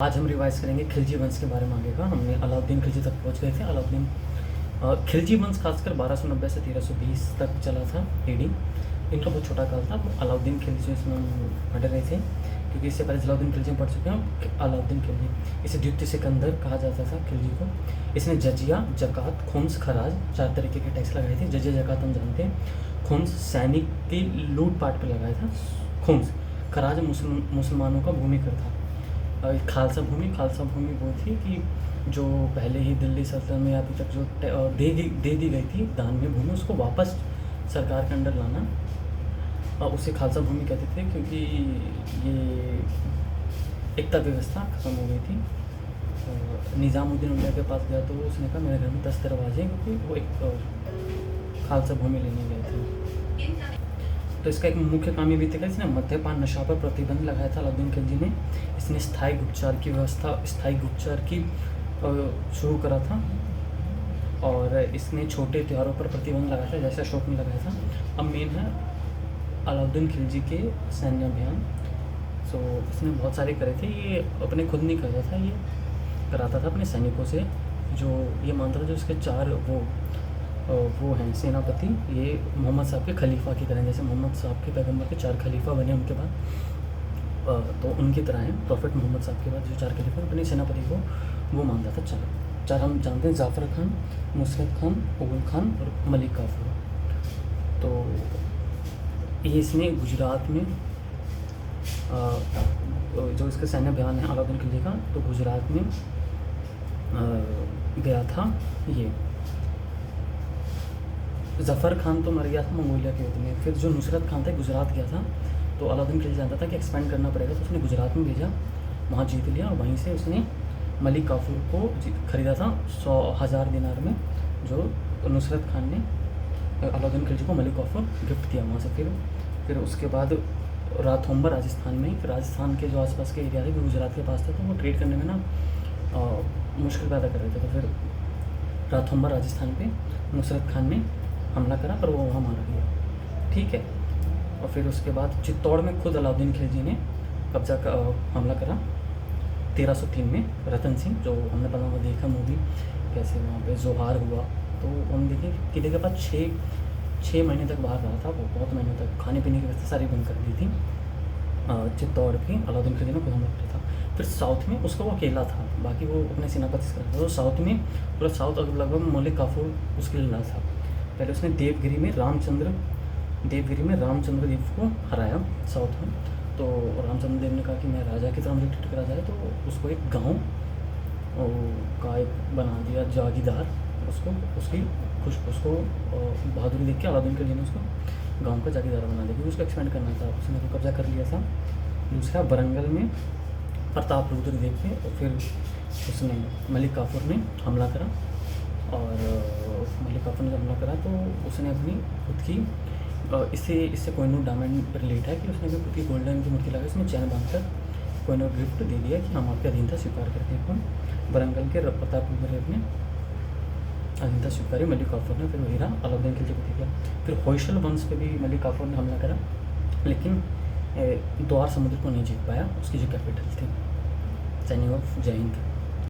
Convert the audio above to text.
आज हम रिवाइज करेंगे खिलजी वंश के बारे में। आगे का हमने अलाउद्दीन खिलजी तक पहुंच गए थे। अलाउद्दीन खिलजी वंश खासकर 1290 से 1320 तक चला था एडी। इनका बहुत छोटा काल था। अलाउद्दीन खिलजी इसमें हम पढ़ रहे थे क्योंकि इससे पहले जलाउद्दीन खिलजी में पढ़ चुके हैं। अलाउद्दीन खिलजी, इसे द्वितीय सिकंदर कहा जाता था खिलजी को। इसने जजिया, जकात, खुम्स, खराज 4 तरीके के टैक्स लगाए थे। जजिया जकात हम जानते हैं। खुम्स सैनिक की लूटपाट पर लगाया था। खुम्स खराज मुसलमानों का भूमि कर था। खालसा भूमि वो थी कि जो पहले ही दिल्ली सल्तनत में अभी तक जो दे दी गई थी दान में भूमि, उसको वापस सरकार के अंडर लाना, उसे खालसा भूमि कहते थे क्योंकि ये एकता व्यवस्था खत्म हो गई थी। निज़ामुद्दीन औलिया के पास गया तो उसने कहा मेरे घर में 10 दरवाजे, क्योंकि वो एक खालसा भूमि लेने गए थे। तो इसका एक मुख्य काम ये भी था कि इसने मद्यपान नशा पर प्रतिबंध लगाया था अलाउद्दीन खिलजी ने। इसने स्थायी गुप्तचर की शुरू करा था और इसने छोटे त्योहारों पर प्रतिबंध लगाया था, जैसे अशोक ने लगाया था। अब मेन है अलाउद्दीन खिलजी के सैन्य अभियान। सो इसने बहुत सारे करे थे। ये अपने खुद नहीं करता था, ये कराता था अपने सैनिकों से। जो ये मानता था जो इसके 4 वो हैं सेनापति, ये मोहम्मद साहब के खलीफा की तरह, जैसे मोहम्मद साहब के पैगंबर के 4 खलीफा बने उनके बाद, तो उनकी तरह हैं। प्रॉफिट मोहम्मद साहब के बाद जो 4 खलीफा अपने सेनापति को वो मानता था। 4 हम जानते हैं, जाफ़र खान, नुसरत खान, उगल खान और मलिक काफूर। तो ये इसने गुजरात में जो इसका सैन्य अभियान है अलाउद्दीन खिलजी का, तो गुजरात में गया था। ये ज़फ़र खान तो मर गया था मंगोलिया के युद्ध में। फिर जो नुसरत खान था गुजरात गया था, तो अलाउद्दीन खिलजी जानता था कि एक्सपेंड करना पड़ेगा, तो उसने गुजरात में भेजा, वहाँ जीत लिया और वहीं से उसने मलिक काफूर को ख़रीदा था 100,000 दिनार में, जो नुसरत खान ने अलाउद्दीन खिलजी को मलिक काफूर गिफ्ट किया वहाँ से। फिर उसके बाद राथौम्बर राजस्थान में, फिर राजस्थान के जो आसपास के एरिया थे जो गुजरात के पास था, तो वो ट्रेड करने में ना मुश्किल पैदा कर रहे थे। तो फिर राथौम्बर राजस्थान पे नुसरत खान ने हमला करा, पर वो वहाँ मारा गया। ठीक है। और फिर उसके बाद चित्तौड़ में खुद अलाउद्दीन खिलजी ने हमला करा 1303 में। रतन सिंह, जो हमने पता हुआ देखा मूवी, कैसे वहाँ पे जोहार हुआ, तो हम देखे किले के पास 6 महीने तक बाहर रहा था। वो बहुत महीने तक खाने पीने की व्यवस्था सारी बंद कर दी थी। चित्तौड़ की अलाउद्दीन खिलजी ने खुद हमला किया था। फिर साउथ में उसका वो अकेला था, बाकी वो अपने सेनापति से करता था। तो साउथ में पूरा साउथ लगभग मलिक काफूर उसके लिए लड़ा था। पहले उसने देवगिरी में रामचंद्र देव को हराया साउथ में। तो रामचंद्र देव ने कहा कि मैं राजा की तरह मुझे ट्रीट करा जाए, तो उसको एक गांव का एक बना दिया जागीरदार। उसको बहादुरी देख के अलाउद्दीन खिलजी ने उसको गांव का जागीरदार बना दिया, क्योंकि उसको एक्सपेंड करना था। उसने तो कब्जा कर लिया था। दूसरा वरंगल में प्रताप रुद्र देव पे, और फिर उसने मलिक काफूर ने हमला करा। और मलिक काफूर ने हमला करा तो उसने अपनी खुद की इससे कोहिनूर डायमंड रिलेट है कि उसने भी खुद की गोल्डन की मूर्ति लगा, उसमें चैन बांधकर कोहिनूर गिफ्ट दे दिया कि हम आपकी अधीनता स्वीकार करते हैं। कौन? वरंगल के प्रताप रुद्र ने अधीनता स्वीकारी, मलिक काफूर ने फिर हीरा अलाउद्दीन खिलजी को दे दिया। फिर होयसल वंश पे भी मलिक काफूर ने हमला करा, लेकिन द्वार समुद्र को नहीं जीत पाया, उसकी जो कैपिटल थी। साइनिंग ऑफ, जय हिंद।